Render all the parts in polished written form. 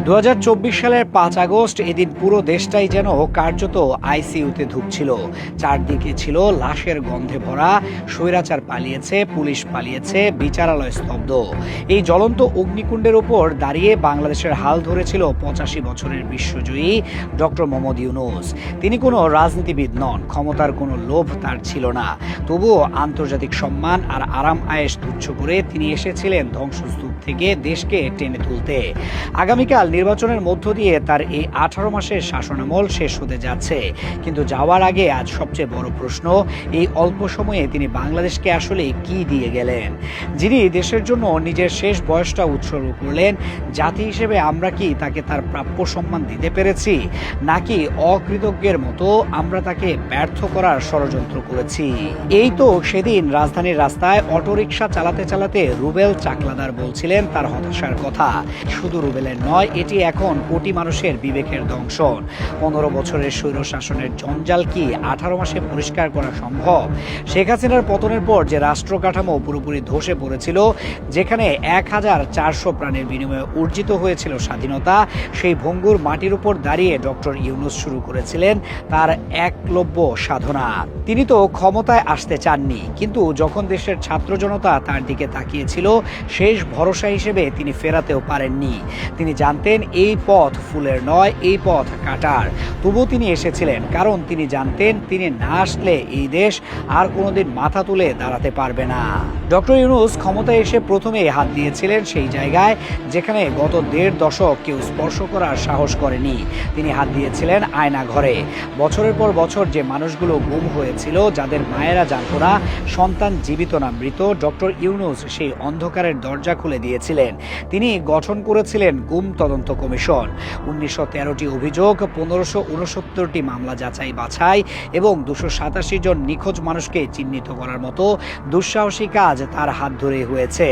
2024 সালের 5 আগস্ট এদিন পুরো দেশটাই যেন কার্যত আইসিইউতে ঢুকছিল। চারদিকে ছিল লাশের গন্ধে ভরা, স্বৈরাচার পালিয়েছে, পুলিশ পালিয়েছে, বিচারালয় স্তব্ধ। এই জ্বলন্ত অগ্নিকুণ্ডের উপর দাঁড়িয়ে বাংলাদেশের হাল ধরেছিল 85 বছরের বিশ্বজয়ী ডক্টর মোহাম্মদ ইউনূস। তিনি কোনো রাজনীতিবিদ নন, ক্ষমতার কোনো লোভ তার ছিল না। তবুও আন্তর্জাতিক সম্মান আর আরাম আয়েশ তুচ্ছ করে তিনি এসেছিলেন ধ্বংসস্তূপ থেকে দেশকে টেনে তুলতে। আগামীকাল নির্বাচনের মধ্য দিয়ে তার এই 18 মাসের শাসনামল শেষ হতে যাচ্ছে, কিন্তু যাওয়ার আগে আজ সবচেয়ে বড় প্রশ্ন, এই অল্প সময়ে তিনি বাংলাদেশকে আসলে কি দিয়ে গেলেন? যিনি দেশের জন্য নিজের শেষ বয়সটা উৎসর্গ করলেন, জাতি হিসেবে আমরা কি তাকে তার প্রাপ্য সম্মান দিতে পেরেছি, নাকি অকৃতজ্ঞের মতো আমরা তাকে ব্যর্থ করার ষড়যন্ত্র করেছি? এই তো সেদিন রাজধানীর রাস্তায় অটোরিকশা চালাতে চালাতে রুবেল চাকলাদার বলছিলেন তার হতাশার কথা। শুধু রুবেলের নয়, এটি এখন কোটি মানুষের বিবেকের দংশন। 15 বছরের স্বৈর শাসনের জঞ্জাল কি 18 মাসে পরিষ্কার করা সম্ভব? শেখ হাসিনার পতনের পর যে রাষ্ট্র কাঠামো পুরোপুরি ধসে পড়েছিল, যেখানে 1400 প্রাণের বিনিময়ে অর্জিত হয়েছিল স্বাধীনতা, সেই ভঙ্গুর মাটির উপর দাঁড়িয়ে ডক্টর ইউনূস শুরু করেছিলেন তার একলব্য সাধনা। তিনি তো ক্ষমতায় আসতে চাননি, কিন্তু যখন দেশের ছাত্র জনতা তার দিকে তাকিয়েছিল, শেষ ভরসা হিসেবে তিনি ফেরাতেও পারেননি। তিনি জানতেন এই পথ ফুলের নয়, এই পথ কাটার। তবুও তিনি এসেছিলেন, কারণ তিনি জানতেন তিনি না আসলে এই দেশ আর কোনোদিন মাথা তুলে দাঁড়াতে পারবে না। ডক্টর ইউনূস ক্ষমতায় এসে প্রথমেই হাত দিয়েছিলেন সেই জায়গায় যেখানে গত 1.5 দশক কেউ স্পর্শ করার সাহস করেনি। তিনি হাত দিয়েছিলেন আয়না ঘরে। বছরের পর বছর যে মানুষগুলো গুম হয়েছিল, যাদের মায়েরা জানতো না সন্তান জীবিত না মৃত, ডক্টর ইউনূস সেই অন্ধকারের দরজা খুলে দিয়েছিলেন। তিনি গঠন করেছিলেন গুম তদন্ত কমিশন। 1913টি অভিযোগ, 1569টি মামলা যাচাই বাছাই এবং 287 জন নিখোঁজ মানুষকে চিহ্নিত করার মতো দুঃসাহসী কাজ তার হাত ধরে হয়েছে।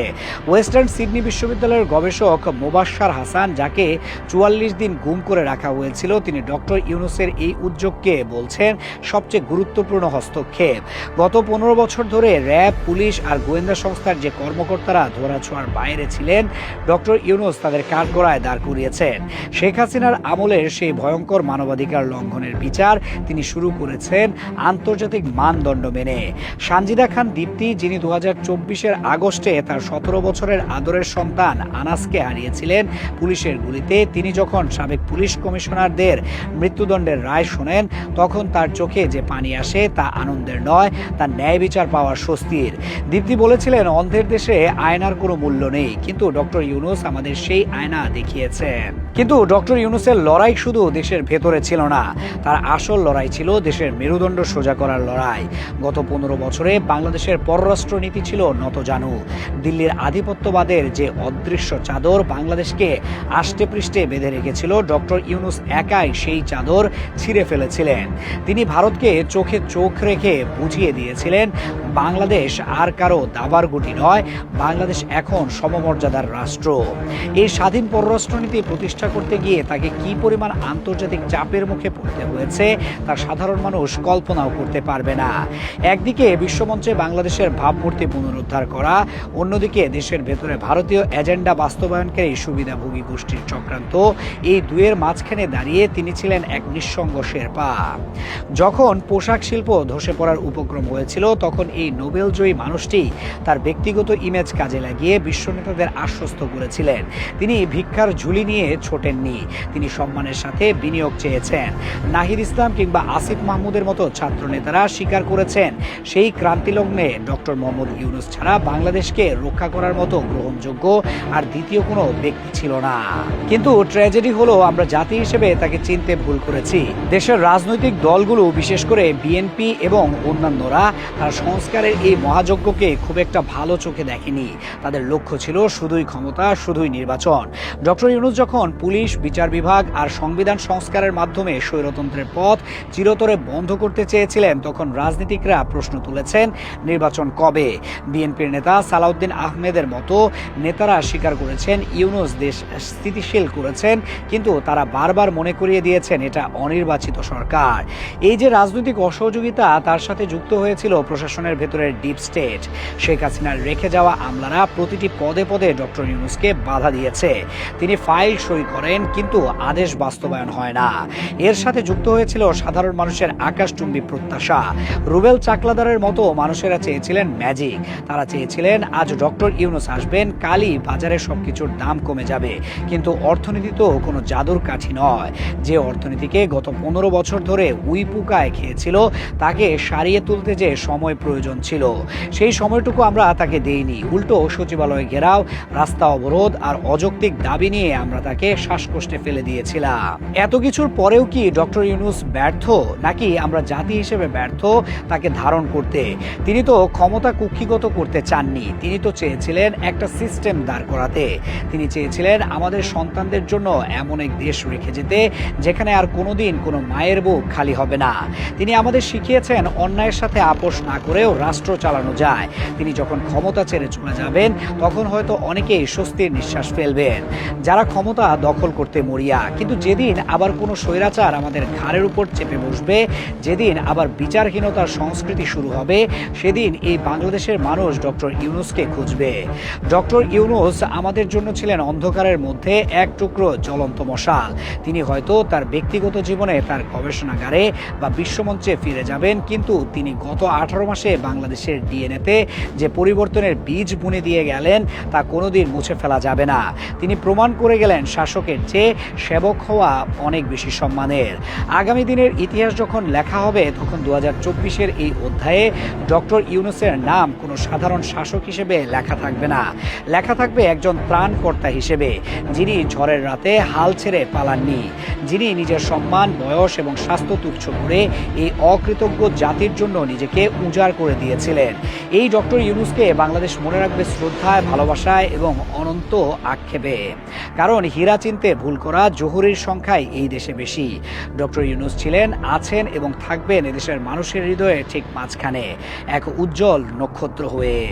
ওয়েস্টার্ন সিডনি বিশ্ববিদ্যালয়ের গবেষক মোবাশ্শার হাসান, যাকে 44 দিন গুম করে রাখা হয়েছিল, তিনি ডক্টর ইউনূসের এই উদ্যোগকে বলছেন সবচেয়ে গুরুত্বপূর্ণ হস্তক্ষেপ। গত 15 বছর ধরে র্যাব, পুলিশ আর গোয়েন্দা সংস্থার যে কর্মকর্তারা ধরাছোঁয়ার বাইরে ছিলেন, ডক্টর ইউনূস তাদের কাঠগড়ায় দাঁড় করিয়েছেন। শেখ হাসিনার আমলের সেই ভয়ঙ্কর মানবাধিকার লঙ্ঘনের বিচার তিনি শুরু করেছেন আন্তর্জাতিক মানদণ্ড মেনে। সানজিদা খান দীপ্তি, যিনি 2024-এর আগস্টে তার 17 বছরের আদরের সন্তান আনাসকে হারিয়েছিলেন পুলিশের গুলিতে, তিনি যখন সাবেক পুলিশ কমিশনারদের মৃত্যুদণ্ডের রায় শোনেন, তখন তার চোখে যে পানি আসে তা আনন্দের নয়, তা ন্যায় বিচার পাওয়ার স্বস্তির। দীপ্তি বলেছিলেন, অন্ধের দেশে আয়নার কোনো মূল্য নেই, কিন্তু ডক্টর ইউনূস আমাদের সেই আয়না দেখিয়েছেন। কিন্তু ডক্টর ইউনূসের লড়াই শুধু দেশের ভেতরে ছিল না, তার আসল লড়াই ছিল দেশের মেরুদণ্ড সোজা করার লড়াই। গত 15 বছরে বাংলাদেশের পররাষ্ট্র নীতি ছিল নতজানু। দিল্লির আধিপত্যবাদের যে অদৃশ্য চাদর বাংলাদেশকে আষ্টে পৃষ্ঠে বেঁধে রেখেছিল, ডক্টর ইউনূস একাই সেই চাদর ছিঁড়ে ফেলেছিলেন। তিনি ভারতকে চোখে চোখ রেখে বুঝিয়ে দিয়েছিলেন, বাংলাদেশ আর কারো দাবার গুটি নয়, বাংলাদেশ এখন সমমর্যাদার রাষ্ট্র। এই স্বাধীন পররাষ্ট্রনীতি প্রতিষ্ঠা করতে গিয়ে তাকে কি পরিমাণ আন্তর্জাতিক চাপের মুখে পড়তে হয়েছে, তা সাধারণ মানুষ কল্পনাও করতে পারবে না। একদিকে বিশ্বমঞ্চে বাংলাদেশের ভাবমূর্তি পুনরুদ্ধার করা, অন্যদিকে দেশের ভেতরে ভারতীয় এজেন্ডা বাস্তবায়নকারী সুবিধাভোগী গোষ্ঠীর চক্রান্ত, এই দুয়ের মাঝখানে দাঁড়িয়ে তিনি ছিলেন এক নিঃসঙ্গ শেরপা। যখন পোশাক শিল্প ধসে পড়ার উপক্রম হয়েছিল, তখন এই নোবেলজয়ী মানুষটি তার ব্যক্তিগত ইমেজ কাজে লাগিয়ে বিশ্ব নেতাদের আশ্বস্ত করেছিলেন। তিনি ভিক্ষার ঝুলি নিয়ে ছোটেননি, তিনি সম্মানের সাথে বিনিয়োগ চেয়েছেন। নাহিদ ইসলাম কিংবা আসিফ মাহমুদের মতো ছাত্র নেতারা স্বীকার করেছেন, সেই ক্রান্তিলগ্নে ডক্টর মোহাম্মদ ইউনূস ছাড়া বাংলাদেশকে রক্ষা করার মতো গ্রহণযোগ্য আর দ্বিতীয় কোনো ব্যক্তি ছিল না। কিন্তু ট্র্যাজেডি হলো, আমরা জাতি হিসেবে তাকে চিনতে ভুল করেছি। দেশের রাজনৈতিক দলগুলো, বিশেষ করে বিএনপি এবং অন্যান্যরা, তার সংস্কারের এই মহাযজ্ঞকে খুব একটা ভালো চোখে দেখেনি। তাদের লক্ষ্য ছিল শুধুই ক্ষমতা, শুধুই নির্বাচন। ডক্টর ইউনূস যখন পুলিশ, বিচার বিভাগ আর সংবিধান সংস্কারের মাধ্যমে স্বৈরতন্ত্রের পথ চিরতরে বন্ধ করতে চেয়েছিলেন, তখন রাজনীতিকরা প্রশ্ন তুলেছেন, নির্বাচন কবে? বিএনপির নেতা সালাউদ্দিন আহমেদের মতো নেতারা স্বীকার করেছেন ইউনূস দেশ স্থিতিশীল করেছেন, কিন্তু তারা বারবার মনে করিয়ে দিয়েছেন এটা অনির্বাচিত সরকার। এই যে রাজনৈতিক অসহযোগিতা, তার সাথে যুক্ত হয়েছিল প্রশাসনের ভেতরের ডিপ স্টেট। শেখ হাসিনার রেখে যাওয়া আমলারা প্রতিটি পদে পদে ডক্টর ইউনূসকে বাধা দিয়েছে। তিনি ফাইল ফাইল সই করেন, কিন্তু আদেশ বাস্তবায়ন হয় না। এর সাথে যুক্ত হয়েছিল সাধারণ মানুষের আকাশচুম্বী প্রত্যাশা। রুবেল চাকলাদারের মতো মানুষেরা চেয়েছিলেন ম্যাজিক। তারা চেয়েছিলেন আজ ডক্টর ইউনূস আসবেন, কালই বাজারে সবকিছুর দাম কমে যাবে। কিন্তু অর্থনীতি তো কোনো জাদুর কাঠি নয়। যে অর্থনীতিকে গত 15 বছর ধরে উইপুকায় খেয়েছিল, তাকে সারিয়ে তুলতে যে সময় প্রয়োজন ছিল, সেই সময়টুকু আমরা তাকে দেইনি। উল্টো সচিবালয় ঘেরাও, রাস্তা অবরোধ আর অযৌক্তিক দাবি নিয়ে আমরা তাকে শ্বাসকষ্টে ফেলে দিয়েছিলাম। এত কিছুর পরেও কি ডক্টর ইউনূস ব্যর্থ, নাকি আমরা জাতি হিসেবে ব্যর্থ তাকে ধারণ করতে? তিনি তো ক্ষমতা কুক্ষিগত করতে চাননি, তিনি তো চেয়েছিলেন একটা সিস্টেম দাঁড় করাতে। তিনি চেয়েছিলেন আমাদের সন্তানদের জন্য এমন এক দেশ রেখে যেতে যেখানে আর কোনোদিন কোনো মায়ের বুক খালি হবে না। তিনি আমাদের শিখিয়েছেন অন্যায়ের সাথে আপোষ না করেও রাষ্ট্র চালানো যায়। তিনি যখন ক্ষমতা ছেড়ে চলে যাবেন, তখন হয়তো অনেকেই স্বস্তির নিঃশ্বাস ফেলবেন, যারা ক্ষমতা দখল করতে মরিয়া। কিন্তু যেদিন আবার কোনো স্বৈরাচার আমাদের ঘাড়ের উপর চেপে বসবে, যেদিন আবার বিচারহীনতার সংস্কৃতি শুরু হবে, সেদিন এই বাংলাদেশের মানুষ ডক্টর ইউনূসকে খুঁজবে। ডক্টর ইউনূস আমাদের জন্য ছিলেন অন্ধকারের মধ্যে এক টুকরো জ্বলন্ত মশাল। তিনি হয়তো তার ব্যক্তিগত জীবনে, তার গবেষণাগারে বা বিশ্বমঞ্চে ফিরে যাবেন, কিন্তু তিনি গত 18 মাসে বাংলাদেশের ডিএনএতে যে পরিবর্তনের বীজ বুনে দিয়ে গেলেন, তা কোনোদিন মুছে ফেলা যাবে না। তিনি প্রমাণ করে গেলেন শাসকের চেয়ে সেবক হওয়া অনেক বেশি সম্মানের। আগামী দিনের ইতিহাস যখন লেখা হবে, তখন 2024-এর এই অধ্যায়ে ডক্টর ইউনূসের নাম কোনো সাধারণ শাসক হিসেবে লেখা থাকবে না, লেখা থাকবে একজন ত্রাণকর্তা হিসেবে, যিনি ঝড়ের রাতে হাল ছেড়ে পালাননি, যিনি নিজের সম্মান, বয়স এবং স্বাস্থ্য তুচ্ছ করে এই অকৃতজ্ঞ জাতির জন্য নিজেকে উজাড় করে দিয়েছিলেন। এই ডক্টর ইউনূসকে বাংলাদেশ মনে রাখবে শ্রদ্ধায়, ভালোবাসায় এবং অনন্ত আক্ষেপে। কারণ হীরা চিনতে ভুল করা জহুরির সংখ্যাই এই দেশে বেশি। ডক্টর ইউনূস ছিলেন, আছেন এবং থাকবেন এদেশের মানুষের হৃদয়ে ঠিক মাঝখানে, এক উজ্জ্বল নক্ষত্র হয়ে।